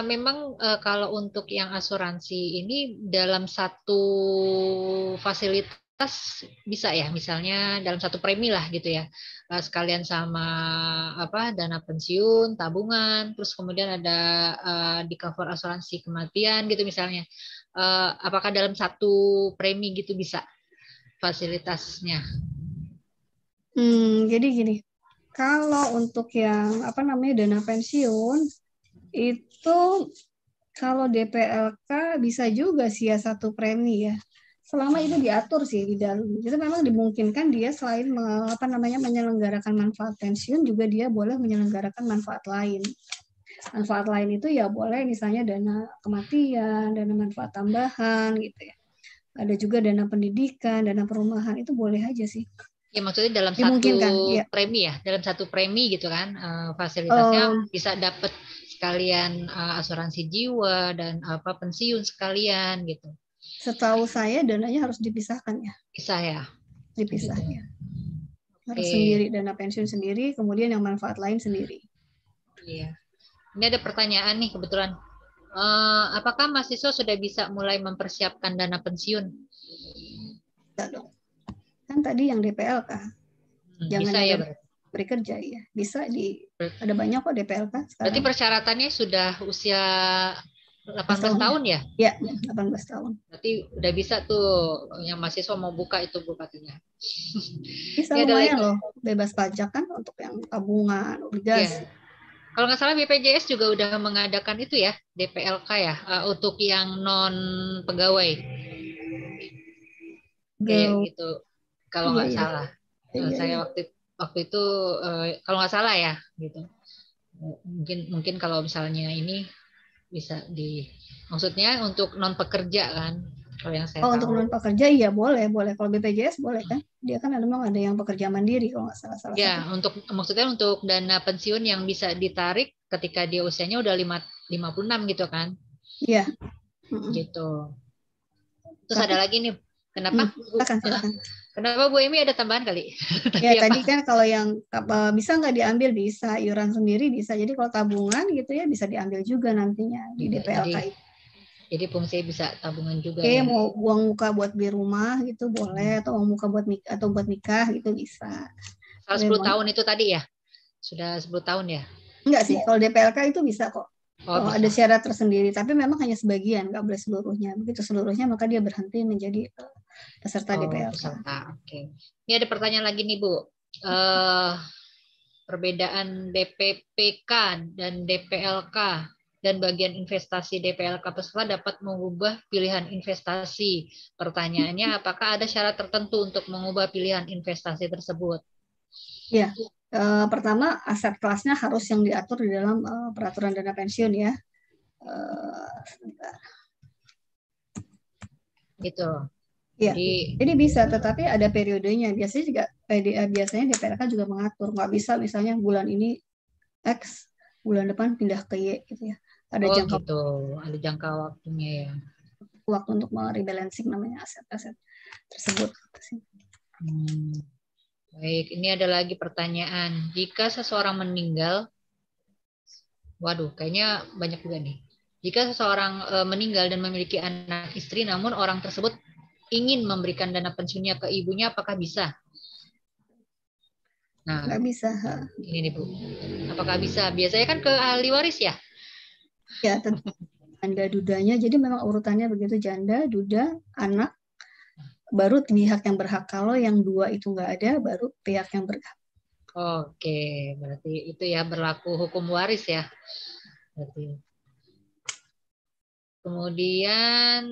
memang kalau untuk yang asuransi ini dalam satu fasilitas bisa ya, misalnya dalam satu premi lah gitu ya, sekalian sama apa dana pensiun, tabungan, terus kemudian ada di cover asuransi kematian gitu misalnya. Apakah dalam satu premi gitu bisa fasilitasnya? Jadi gini, kalau untuk yang apa namanya dana pensiun itu kalau DPLK bisa juga sih ya satu premi ya. Selama itu diatur sih di dalam. Itu memang dimungkinkan dia selain apa namanya menyelenggarakan manfaat pensiun juga dia boleh menyelenggarakan manfaat lain. Manfaat lain itu ya boleh misalnya dana kematian, dana manfaat tambahan gitu ya. Ada juga dana pendidikan, dana perumahan itu boleh aja sih. Ya maksudnya dalam satu Dimungkinkan, ya. premi ya, dalam satu premi gitu kan, fasilitasnya Um, bisa dapat sekalian asuransi jiwa dan apa pensiun sekalian gitu. Setahu saya dananya harus dipisahkan ya, Bisa ya. dipisah Gitu. ya. Harus Oke. sendiri dana pensiun sendiri, kemudian yang manfaat lain sendiri. Iya. Ini ada pertanyaan nih kebetulan. Apakah mahasiswa sudah bisa mulai mempersiapkan dana pensiun? Bisa dong. Kan tadi yang DPLK, jangan Bisa yang ya dari berarti. bekerja ya. Bisa ada banyak kok DPLK Berarti sekarang. persyaratannya sudah usia 18 tahun tahun ya? ya. Ya, 18 tahun. Berarti udah bisa tuh yang mahasiswa mau buka itu Bu katanya. Bisa Ini ada lumayan lagi. loh, bebas pajak kan untuk yang tabungan, Ya. obligasi. Kalau nggak salah BPJS juga udah mengadakan itu ya, DPLK ya, untuk yang non pegawai. Kayak Go. gitu. Kalau Iya, nggak iya. salah. Iya, Saya iya. waktu itu kalau nggak salah ya gitu. Mungkin mungkin kalau misalnya ini bisa maksudnya untuk non pekerja kan, kalau yang saya Oh, untuk tahu. non pekerja iya boleh, boleh. Kalau BPJS boleh kan? Dia kan memang ada yang pekerja mandiri kalau nggak salah salah Ya, satu. maksudnya untuk dana pensiun yang bisa ditarik ketika dia usianya udah 56 gitu kan. Iya. Mm-mm. Gitu. Terus ada Tapi lagi nih, kenapa Bu? silakan, silakan. Kenapa Bu Emi ada tambahan kali? Ya Tadi apa? tadi kan kalau yang bisa nggak diambil bisa, iuran sendiri bisa. Jadi kalau tabungan gitu ya bisa diambil juga nantinya di Juga. DPLK. Jadi fungsi bisa tabungan juga Oke, ya. mau uang muka buat beli rumah gitu boleh, atau uang muka buat nikah atau buat nikah gitu bisa. Kalau Tapi 10 tahun itu tadi ya? Sudah 10 tahun ya? enggak sih, kalau DPLK itu bisa kok. Oh, Ada bisa. syarat tersendiri, tapi memang hanya sebagian, nggak boleh seluruhnya. Begitu seluruhnya maka dia berhenti menjadi peserta Oh, DPLK. peserta. Oke. Ini ada pertanyaan lagi nih, Bu. Perbedaan DPPK dan DPLK dan bagian investasi DPLK peserta dapat mengubah pilihan investasi. Pertanyaannya, apakah ada syarat tertentu untuk mengubah pilihan investasi tersebut? Ya, pertama aset kelasnya harus yang diatur di dalam peraturan dana pensiun ya. Gitu. Ya, jadi bisa, tetapi ada periodenya. Biasanya juga biasanya DPRK juga mengatur, nggak bisa misalnya bulan ini X, bulan depan pindah ke Y gitu ya. Ada Oh jangka gitu, ada jangka waktunya ya. waktu untuk merebalancing namanya aset-aset tersebut. Baik, ini ada lagi pertanyaan. Jika seseorang meninggal, waduh, kayaknya banyak juga nih. Jika seseorang meninggal dan memiliki anak istri, namun orang tersebut ingin memberikan dana pensiunnya ke ibunya, apakah bisa? Nah, Nggak bisa. ini nih Bu. Apakah bisa? Biasanya kan ke ahli waris ya? Ya, janda dudanya. Jadi memang urutannya begitu, janda, duda, anak, baru pihak yang berhak. Kalau yang dua itu nggak ada, baru pihak yang berhak. Oke, berarti itu ya berlaku hukum waris ya. Berarti. Kemudian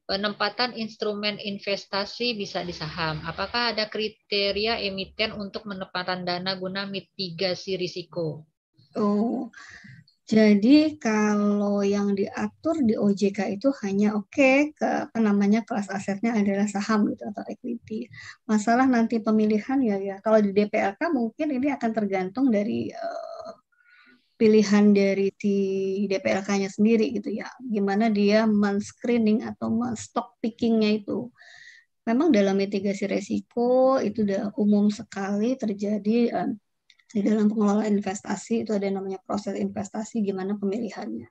penempatan instrumen investasi bisa di saham. Apakah ada kriteria emiten untuk penempatan dana guna mitigasi risiko? Oh, Jadi kalau yang diatur di OJK itu hanya ke apa namanya kelas asetnya adalah saham gitu atau equity. Masalah nanti pemilihan ya kalau di DPLK mungkin ini akan tergantung dari pilihan dari si DPLK-nya sendiri gitu ya. Gimana dia men-screening atau men-stock pickingnya itu. Memang dalam mitigasi resiko itu udah umum sekali terjadi di dalam pengelolaan investasi itu ada namanya proses investasi gimana pemilihannya.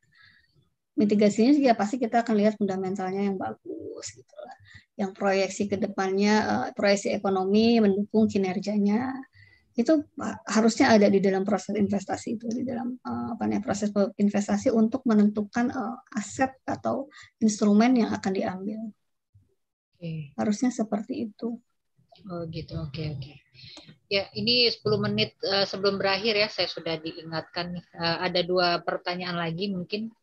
Mitigasinya juga pasti kita akan lihat fundamentalnya yang bagus gitu lah. Yang proyeksi ke depannya, proyeksi ekonomi mendukung kinerjanya. Itu harusnya ada di dalam proses investasi itu, di dalam proses investasi untuk menentukan aset atau instrumen yang akan diambil. Harusnya seperti itu. Oh gitu, oke. Ya, ini 10 menit sebelum berakhir ya, saya sudah diingatkan nih. Ada 2 pertanyaan lagi mungkin.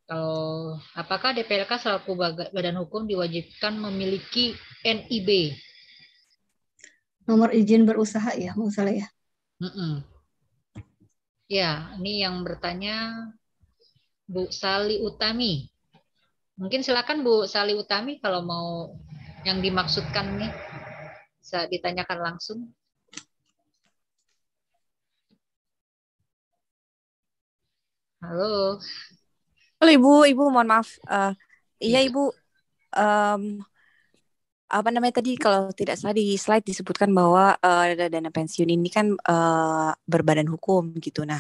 Kalau apakah DPLK selaku badan hukum diwajibkan memiliki NIB? Nomor izin berusaha ya, nggak salah ya. Ya, ini yang bertanya Bu Sali Utami. Mungkin silakan Bu Sali Utami kalau mau yang dimaksudkan nih bisa ditanyakan langsung. Halo. Halo Ibu mohon maaf. Iya Ibu, apa namanya tadi kalau tidak salah di slide disebutkan bahwa dana pensiun ini kan berbadan hukum gitu. Nah,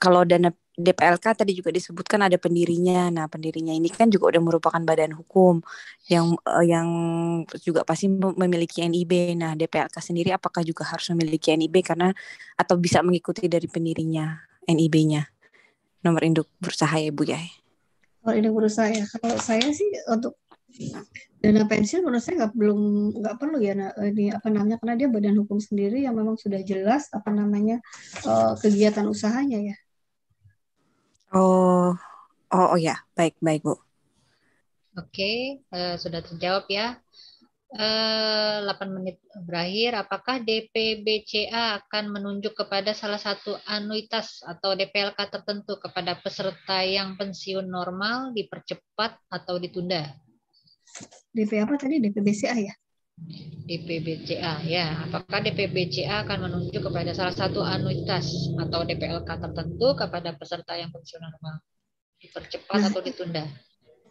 kalau dana DPLK tadi juga disebutkan ada pendirinya. Nah, pendirinya ini kan juga udah merupakan badan hukum yang juga pasti memiliki NIB. Nah, DPLK sendiri apakah juga harus memiliki NIB karena atau bisa mengikuti dari pendirinya NIB-nya? Nomor induk berusaha ya Bu ya. Kalau induk berusaha ya, kalau saya sih untuk dana pensiun menurut saya nggak perlu ya ini apa namanya karena dia badan hukum sendiri yang memang sudah jelas apa namanya kegiatan usahanya ya. Oh ya, baik Bu. Oke, sudah terjawab ya. 8 menit berakhir, apakah DPBCA akan menunjuk kepada salah satu anuitas atau DPLK tertentu kepada peserta yang pensiun normal dipercepat atau ditunda? DP apa tadi? DPBCA ya? DPBCA ya, apakah DPBCA akan menunjuk kepada salah satu anuitas atau DPLK tertentu kepada peserta yang pensiun normal dipercepat atau ditunda?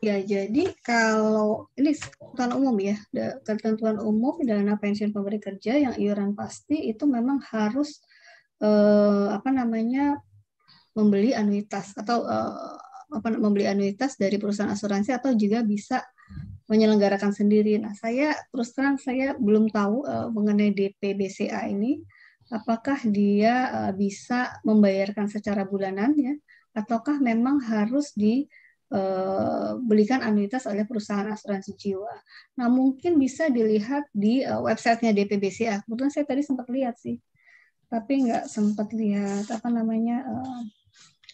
Ya, jadi kalau ini ketentuan umum ya, ketentuan umum dana pensiun pemberi kerja yang iuran pasti itu memang harus membeli anuitas atau membeli anuitas dari perusahaan asuransi atau juga bisa menyelenggarakan sendiri. Nah, saya terus terang saya belum tahu mengenai DPBCA ini apakah dia bisa membayarkan secara bulanan ya ataukah memang harus belikan anuitas oleh perusahaan asuransi jiwa. Nah, mungkin bisa dilihat di websitenya DPBCA. Kebetulan saya tadi sempat lihat sih, tapi nggak sempat lihat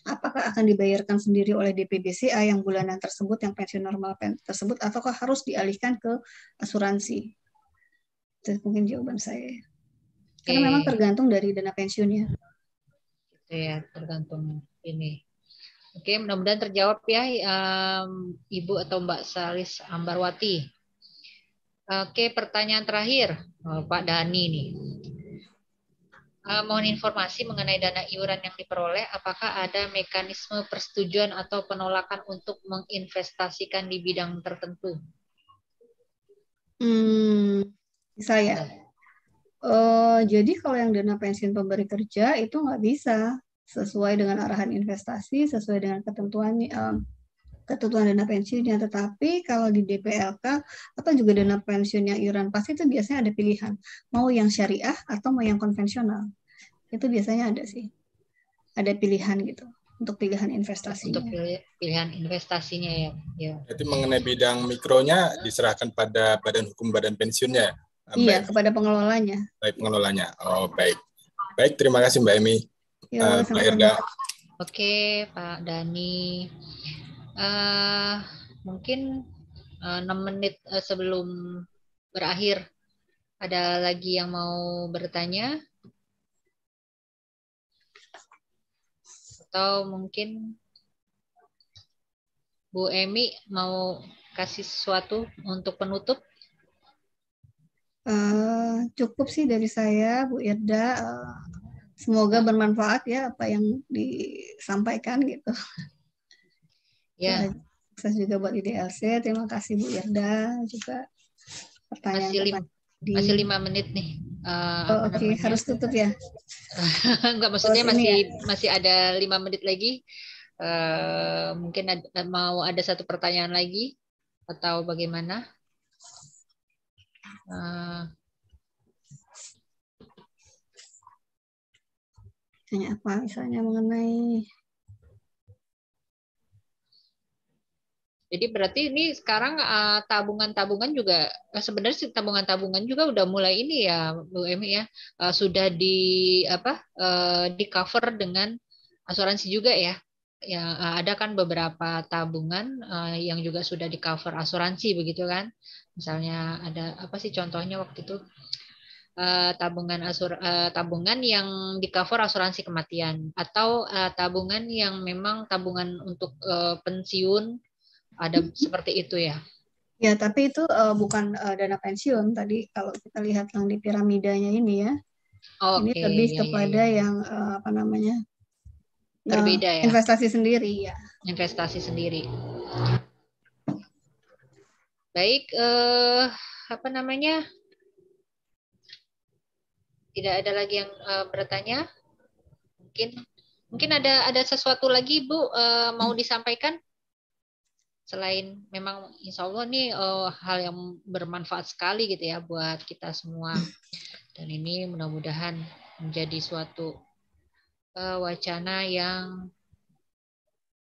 apakah akan dibayarkan sendiri oleh DPBCA yang bulanan tersebut, yang pensiun normal tersebut, ataukah harus dialihkan ke asuransi. Itu mungkin jawaban saya. Karena memang tergantung dari dana pensiunnya. Ya, tergantung ini. Oke, mudah-mudahan terjawab ya Ibu atau Mbak Salis Ambarwati. Oke, pertanyaan terakhir Pak Dani nih. Mohon informasi mengenai dana iuran yang diperoleh, apakah ada mekanisme persetujuan atau penolakan untuk menginvestasikan di bidang tertentu? Saya. Jadi kalau yang dana pensiun pemberi kerja itu nggak bisa sesuai dengan arahan investasi, sesuai dengan ketentuan dana pensiunnya. Tetapi kalau di DPLK atau juga dana pensiun yang iuran pasti itu biasanya ada pilihan. Mau yang syariah atau mau yang konvensional. Itu biasanya ada sih. Ada pilihan gitu untuk pilihan investasinya. Untuk pilihan investasinya ya. Jadi mengenai bidang mikronya diserahkan pada badan hukum badan pensiunnya. Iya, kepada pengelolanya. Baik, pengelolanya. Oh, baik. Baik, terima kasih Mbak Emi. Ya, Mbak Irda. Oke, Pak Dani. Mungkin 6 menit sebelum berakhir, ada lagi yang mau bertanya? Atau mungkin Bu Emi mau kasih sesuatu untuk penutup? Cukup sih dari saya, Bu Irda. Semoga bermanfaat ya apa yang disampaikan gitu. Ya, Sukses juga buat IDLC. Terima kasih Bu Irda juga masih 5 menit nih. Oke, harus tutup ya? Enggak, maksudnya masih ada 5 menit lagi. Mungkin mau ada satu pertanyaan lagi atau bagaimana? Tanya apa misalnya mengenai. Jadi berarti ini sekarang tabungan-tabungan juga sebenarnya tabungan-tabungan juga udah mulai ini ya Bu Emi ya, sudah di cover dengan asuransi juga ya. Ya ada kan beberapa tabungan yang juga sudah di cover asuransi begitu kan. Misalnya ada apa sih contohnya waktu itu tabungan yang di cover asuransi kematian atau tabungan yang memang tabungan untuk pensiun. Ada seperti itu ya? Ya, tapi itu bukan dana pensiun tadi kalau kita lihat yang di piramidanya ini ya. Ini lebih kepada yang apa namanya? Berbeda ya. Investasi sendiri ya. Investasi sendiri. Baik, apa namanya? Tidak ada lagi yang bertanya? Mungkin ada sesuatu lagi Bu mau disampaikan? Selain memang insya Allah nih hal yang bermanfaat sekali gitu ya buat kita semua, dan ini mudah-mudahan menjadi suatu wacana yang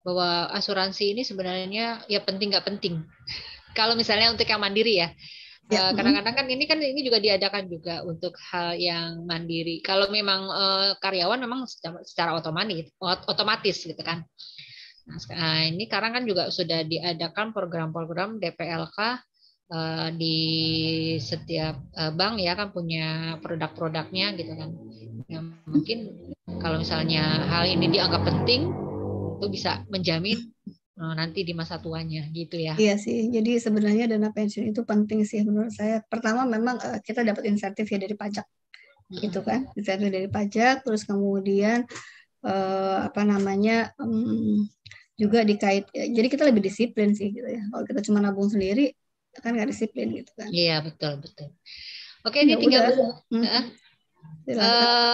bahwa asuransi ini sebenarnya ya penting nggak penting. Kalau misalnya untuk yang mandiri ya, kadang-kadang kan ini juga diadakan juga untuk hal yang mandiri. Kalau memang karyawan memang secara otomatis gitu kan. Nah, ini sekarang kan juga sudah diadakan program-program DPLK di setiap bank ya kan punya produk-produknya gitu kan. Yang mungkin kalau misalnya hal ini dianggap penting, itu bisa menjamin nanti di masa tuanya gitu ya. Iya sih, jadi sebenarnya dana pensiun itu penting sih menurut saya. Pertama memang kita dapat insentif ya dari pajak, gitu kan, insentif dari pajak, terus kemudian juga dikait, jadi kita lebih disiplin sih gitu ya. Kalau kita cuma nabung sendiri kan nggak disiplin gitu kan. Iya betul. Oke, ini tinggal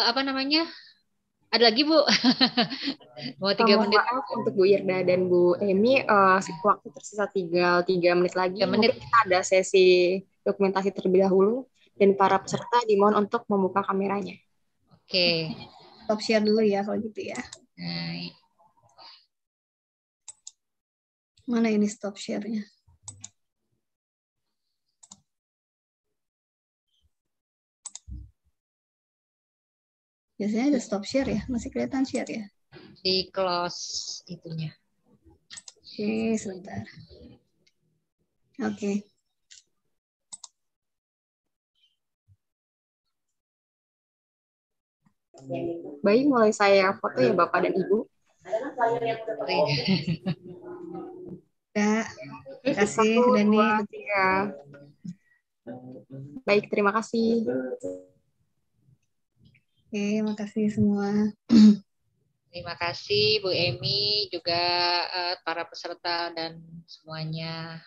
apa namanya? Ada lagi Bu? Mau 3 menit. Maaf untuk Bu Irda dan Bu Emi, waktu tersisa tinggal 3 menit lagi. 3 menit. Mungkin kita ada sesi dokumentasi terlebih dahulu dan para peserta dimohon untuk membuka kameranya. Oke. Stop share dulu ya kalau gitu ya. Mana ini stop share-nya? Biasanya ada stop share ya, masih kelihatan share ya? Di close itunya. Oke, sebentar. Oke. Baik, mulai saya foto ya Bapak dan Ibu. Ya, terima kasih Dani. Baik, terima kasih. Oke, makasih semua. Terima kasih Bu Emi, juga para peserta dan semuanya.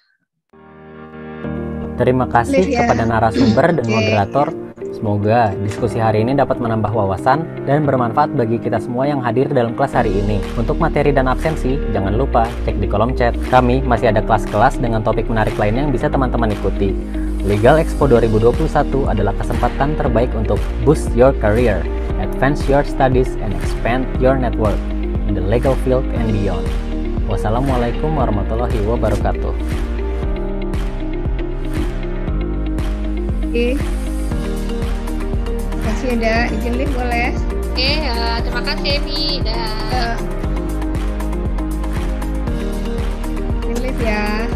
Terima kasih kepada narasumber dan moderator. Semoga diskusi hari ini dapat menambah wawasan dan bermanfaat bagi kita semua yang hadir dalam kelas hari ini. Untuk materi dan absensi, jangan lupa cek di kolom chat. Kami masih ada kelas-kelas dengan topik menarik lainnya yang bisa teman-teman ikuti. Legal Expo 2021 adalah kesempatan terbaik untuk boost your career, advance your studies, and expand your network in the legal field and beyond. Wassalamualaikum warahmatullahi wabarakatuh. Terima kasih ada izin live boleh? Oke, terima kasih Emi. Izin live ya.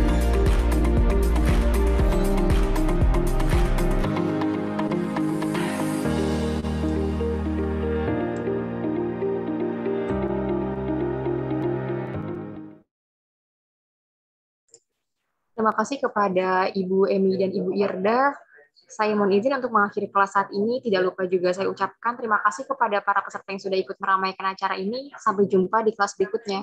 Terima kasih kepada Ibu Emi dan Ibu Irda. Saya mohon izin untuk mengakhiri kelas saat ini. Tidak lupa juga saya ucapkan terima kasih kepada para peserta yang sudah ikut meramaikan acara ini. Sampai jumpa di kelas berikutnya.